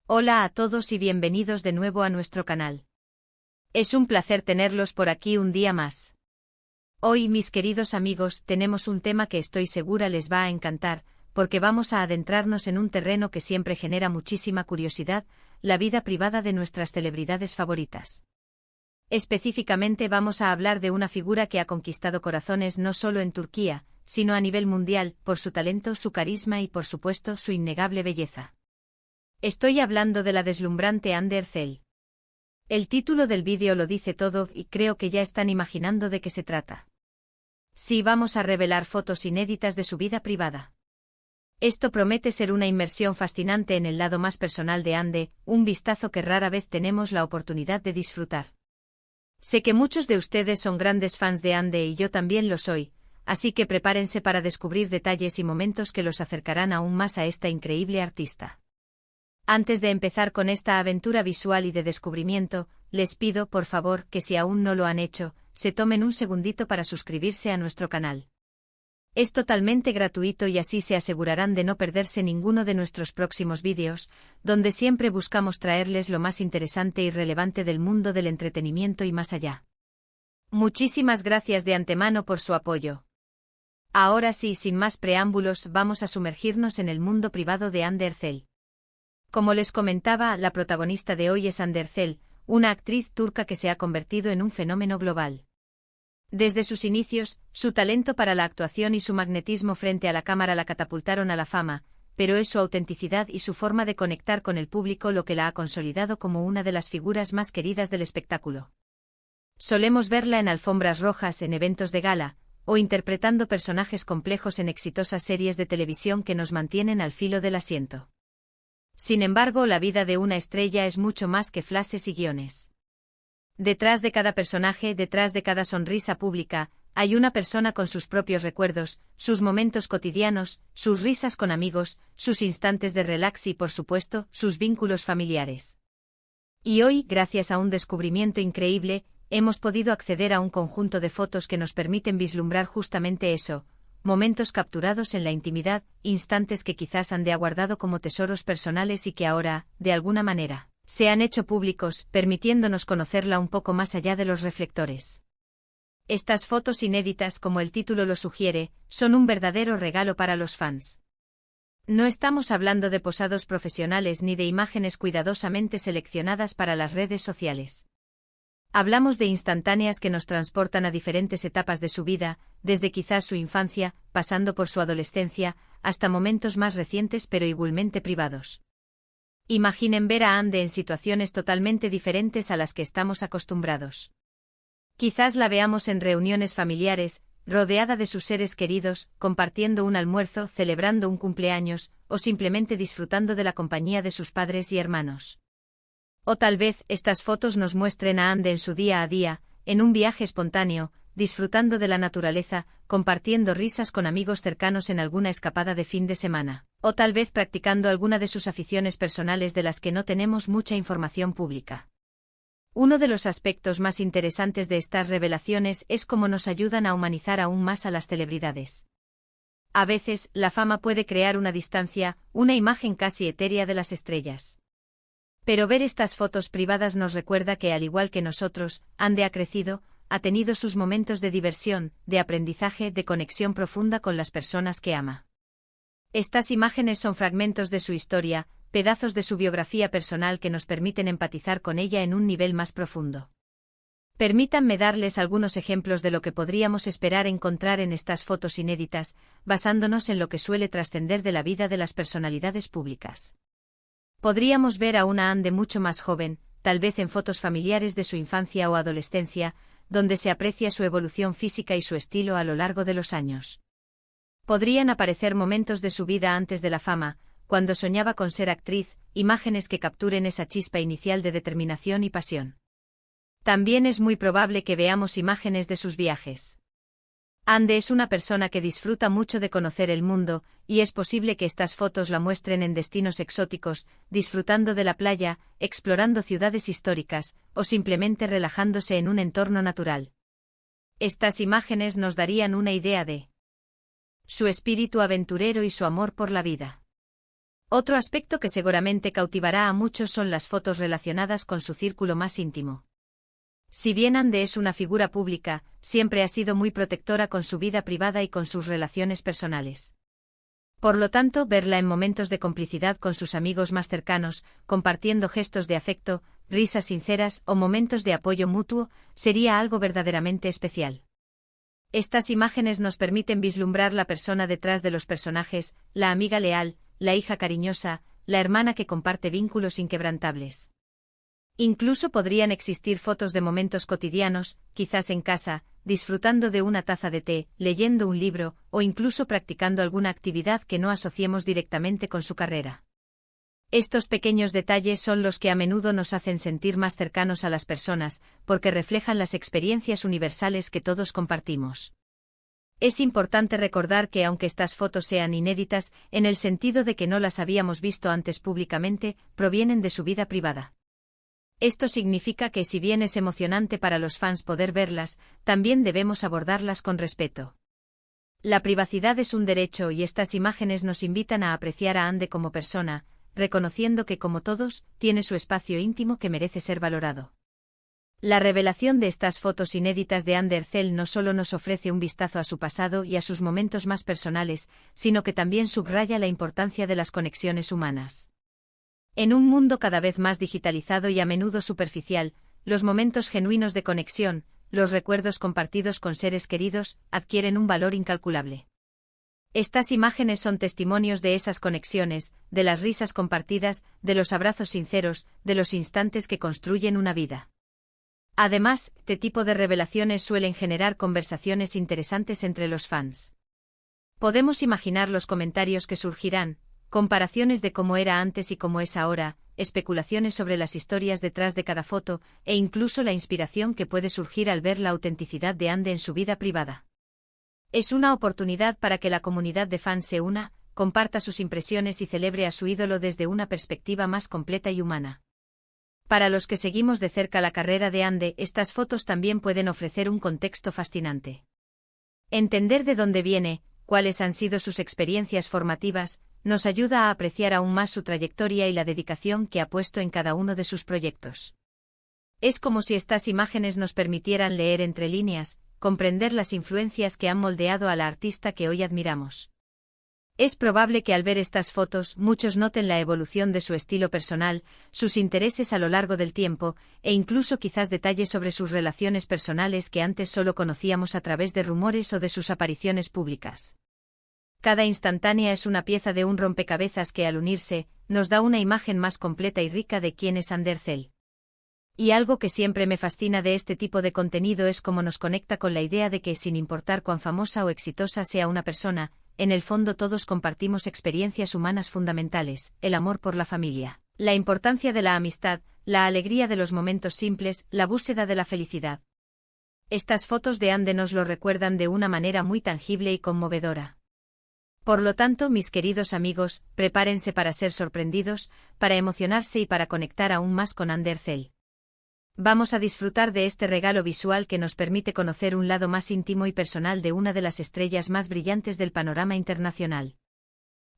Hola a todos y bienvenidos de nuevo a nuestro canal. Es un placer tenerlos por aquí un día más. Hoy, mis queridos amigos, tenemos un tema que estoy segura les va a encantar, porque vamos a adentrarnos en un terreno que siempre genera muchísima curiosidad, la vida privada de nuestras celebridades favoritas. Específicamente vamos a hablar de una figura que ha conquistado corazones no solo en Turquía, sino a nivel mundial, por su talento, su carisma y por supuesto su innegable belleza. Estoy hablando de la deslumbrante Hande Erçel. El título del vídeo lo dice todo y creo que ya están imaginando de qué se trata. Sí, vamos a revelar fotos inéditas de su vida privada. Esto promete ser una inmersión fascinante en el lado más personal de Hande, un vistazo que rara vez tenemos la oportunidad de disfrutar. Sé que muchos de ustedes son grandes fans de Hande y yo también lo soy, así que prepárense para descubrir detalles y momentos que los acercarán aún más a esta increíble artista. Antes de empezar con esta aventura visual y de descubrimiento, les pido, por favor, que si aún no lo han hecho, se tomen un segundito para suscribirse a nuestro canal. Es totalmente gratuito y así se asegurarán de no perderse ninguno de nuestros próximos vídeos, donde siempre buscamos traerles lo más interesante y relevante del mundo del entretenimiento y más allá. Muchísimas gracias de antemano por su apoyo. Ahora sí, sin más preámbulos, vamos a sumergirnos en el mundo privado de Hande Erçel. Como les comentaba, la protagonista de hoy es Hande Erçel, una actriz turca que se ha convertido en un fenómeno global. Desde sus inicios, su talento para la actuación y su magnetismo frente a la cámara la catapultaron a la fama, pero es su autenticidad y su forma de conectar con el público lo que la ha consolidado como una de las figuras más queridas del espectáculo. Solemos verla en alfombras rojas en eventos de gala, o interpretando personajes complejos en exitosas series de televisión que nos mantienen al filo del asiento. Sin embargo, la vida de una estrella es mucho más que flashes y guiones. Detrás de cada personaje, detrás de cada sonrisa pública, hay una persona con sus propios recuerdos, sus momentos cotidianos, sus risas con amigos, sus instantes de relax y, por supuesto, sus vínculos familiares. Y hoy, gracias a un descubrimiento increíble, hemos podido acceder a un conjunto de fotos que nos permiten vislumbrar justamente eso. Momentos capturados en la intimidad, instantes que quizás Hande ha guardado como tesoros personales y que ahora, de alguna manera, se han hecho públicos, permitiéndonos conocerla un poco más allá de los reflectores. Estas fotos inéditas, como el título lo sugiere, son un verdadero regalo para los fans. No estamos hablando de posados profesionales ni de imágenes cuidadosamente seleccionadas para las redes sociales. Hablamos de instantáneas que nos transportan a diferentes etapas de su vida, desde quizás su infancia, pasando por su adolescencia, hasta momentos más recientes pero igualmente privados. Imaginen ver a Hande en situaciones totalmente diferentes a las que estamos acostumbrados. Quizás la veamos en reuniones familiares, rodeada de sus seres queridos, compartiendo un almuerzo, celebrando un cumpleaños, o simplemente disfrutando de la compañía de sus padres y hermanos. O tal vez estas fotos nos muestren a Hande en su día a día, en un viaje espontáneo, disfrutando de la naturaleza, compartiendo risas con amigos cercanos en alguna escapada de fin de semana, o tal vez practicando alguna de sus aficiones personales de las que no tenemos mucha información pública. Uno de los aspectos más interesantes de estas revelaciones es cómo nos ayudan a humanizar aún más a las celebridades. A veces, la fama puede crear una distancia, una imagen casi etérea de las estrellas. Pero ver estas fotos privadas nos recuerda que, al igual que nosotros, Hande ha crecido, ha tenido sus momentos de diversión, de aprendizaje, de conexión profunda con las personas que ama. Estas imágenes son fragmentos de su historia, pedazos de su biografía personal que nos permiten empatizar con ella en un nivel más profundo. Permítanme darles algunos ejemplos de lo que podríamos esperar encontrar en estas fotos inéditas, basándonos en lo que suele trascender de la vida de las personalidades públicas. Podríamos ver a una Hande mucho más joven, tal vez en fotos familiares de su infancia o adolescencia, donde se aprecia su evolución física y su estilo a lo largo de los años. Podrían aparecer momentos de su vida antes de la fama, cuando soñaba con ser actriz, imágenes que capturen esa chispa inicial de determinación y pasión. También es muy probable que veamos imágenes de sus viajes. Hande es una persona que disfruta mucho de conocer el mundo, y es posible que estas fotos la muestren en destinos exóticos, disfrutando de la playa, explorando ciudades históricas, o simplemente relajándose en un entorno natural. Estas imágenes nos darían una idea de su espíritu aventurero y su amor por la vida. Otro aspecto que seguramente cautivará a muchos son las fotos relacionadas con su círculo más íntimo. Si bien Ande es una figura pública, siempre ha sido muy protectora con su vida privada y con sus relaciones personales. Por lo tanto, verla en momentos de complicidad con sus amigos más cercanos, compartiendo gestos de afecto, risas sinceras o momentos de apoyo mutuo, sería algo verdaderamente especial. Estas imágenes nos permiten vislumbrar la persona detrás de los personajes, la amiga leal, la hija cariñosa, la hermana que comparte vínculos inquebrantables. Incluso podrían existir fotos de momentos cotidianos, quizás en casa, disfrutando de una taza de té, leyendo un libro, o incluso practicando alguna actividad que no asociemos directamente con su carrera. Estos pequeños detalles son los que a menudo nos hacen sentir más cercanos a las personas, porque reflejan las experiencias universales que todos compartimos. Es importante recordar que aunque estas fotos sean inéditas, en el sentido de que no las habíamos visto antes públicamente, provienen de su vida privada. Esto significa que si bien es emocionante para los fans poder verlas, también debemos abordarlas con respeto. La privacidad es un derecho y estas imágenes nos invitan a apreciar a Ande como persona, reconociendo que como todos, tiene su espacio íntimo que merece ser valorado. La revelación de estas fotos inéditas de Ande Ercel no solo nos ofrece un vistazo a su pasado y a sus momentos más personales, sino que también subraya la importancia de las conexiones humanas. En un mundo cada vez más digitalizado y a menudo superficial, los momentos genuinos de conexión, los recuerdos compartidos con seres queridos, adquieren un valor incalculable. Estas imágenes son testimonios de esas conexiones, de las risas compartidas, de los abrazos sinceros, de los instantes que construyen una vida. Además, este tipo de revelaciones suelen generar conversaciones interesantes entre los fans. Podemos imaginar los comentarios que surgirán, comparaciones de cómo era antes y cómo es ahora, especulaciones sobre las historias detrás de cada foto, e incluso la inspiración que puede surgir al ver la autenticidad de Ande en su vida privada. Es una oportunidad para que la comunidad de fans se una, comparta sus impresiones y celebre a su ídolo desde una perspectiva más completa y humana. Para los que seguimos de cerca la carrera de Ande, estas fotos también pueden ofrecer un contexto fascinante. Entender de dónde viene, cuáles han sido sus experiencias formativas, nos ayuda a apreciar aún más su trayectoria y la dedicación que ha puesto en cada uno de sus proyectos. Es como si estas imágenes nos permitieran leer entre líneas, comprender las influencias que han moldeado a la artista que hoy admiramos. Es probable que al ver estas fotos muchos noten la evolución de su estilo personal, sus intereses a lo largo del tiempo, e incluso quizás detalles sobre sus relaciones personales que antes solo conocíamos a través de rumores o de sus apariciones públicas. Cada instantánea es una pieza de un rompecabezas que al unirse, nos da una imagen más completa y rica de quién es Ande Ercel. Y algo que siempre me fascina de este tipo de contenido es cómo nos conecta con la idea de que sin importar cuán famosa o exitosa sea una persona, en el fondo todos compartimos experiencias humanas fundamentales, el amor por la familia, la importancia de la amistad, la alegría de los momentos simples, la búsqueda de la felicidad. Estas fotos de Ande nos lo recuerdan de una manera muy tangible y conmovedora. Por lo tanto, mis queridos amigos, prepárense para ser sorprendidos, para emocionarse y para conectar aún más con Ande Ercel. Vamos a disfrutar de este regalo visual que nos permite conocer un lado más íntimo y personal de una de las estrellas más brillantes del panorama internacional.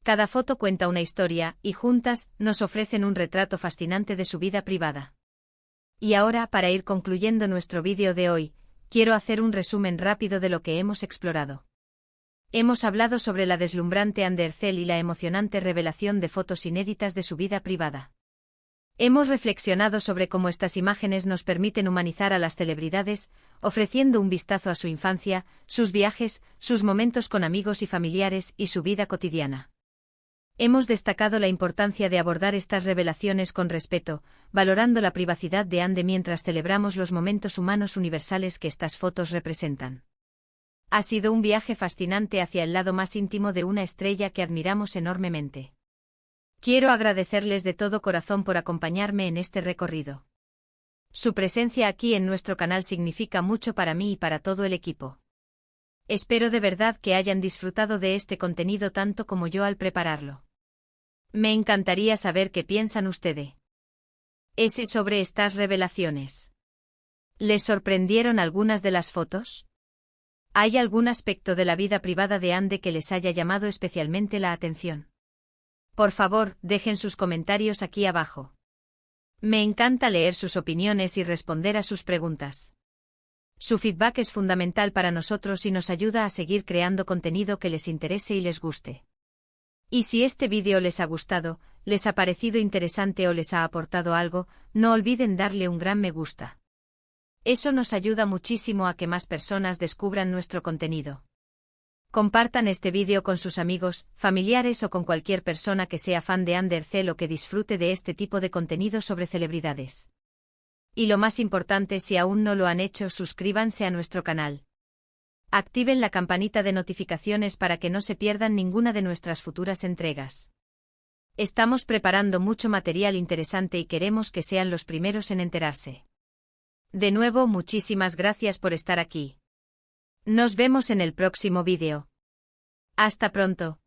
Cada foto cuenta una historia, y juntas, nos ofrecen un retrato fascinante de su vida privada. Y ahora, para ir concluyendo nuestro vídeo de hoy, quiero hacer un resumen rápido de lo que hemos explorado. Hemos hablado sobre la deslumbrante Ande Ercel y la emocionante revelación de fotos inéditas de su vida privada. Hemos reflexionado sobre cómo estas imágenes nos permiten humanizar a las celebridades, ofreciendo un vistazo a su infancia, sus viajes, sus momentos con amigos y familiares y su vida cotidiana. Hemos destacado la importancia de abordar estas revelaciones con respeto, valorando la privacidad de Ande mientras celebramos los momentos humanos universales que estas fotos representan. Ha sido un viaje fascinante hacia el lado más íntimo de una estrella que admiramos enormemente. Quiero agradecerles de todo corazón por acompañarme en este recorrido. Su presencia aquí en nuestro canal significa mucho para mí y para todo el equipo. Espero de verdad que hayan disfrutado de este contenido tanto como yo al prepararlo. Me encantaría saber qué piensan ustedes. Sobre estas revelaciones. ¿Les sorprendieron algunas de las fotos? ¿Hay algún aspecto de la vida privada de Ande que les haya llamado especialmente la atención? Por favor, dejen sus comentarios aquí abajo. Me encanta leer sus opiniones y responder a sus preguntas. Su feedback es fundamental para nosotros y nos ayuda a seguir creando contenido que les interese y les guste. Y si este vídeo les ha gustado, les ha parecido interesante o les ha aportado algo, no olviden darle un gran me gusta. Eso nos ayuda muchísimo a que más personas descubran nuestro contenido. Compartan este vídeo con sus amigos, familiares o con cualquier persona que sea fan de Undercell o que disfrute de este tipo de contenido sobre celebridades. Y lo más importante, si aún no lo han hecho, suscríbanse a nuestro canal. Activen la campanita de notificaciones para que no se pierdan ninguna de nuestras futuras entregas. Estamos preparando mucho material interesante y queremos que sean los primeros en enterarse. De nuevo, muchísimas gracias por estar aquí. Nos vemos en el próximo vídeo. Hasta pronto.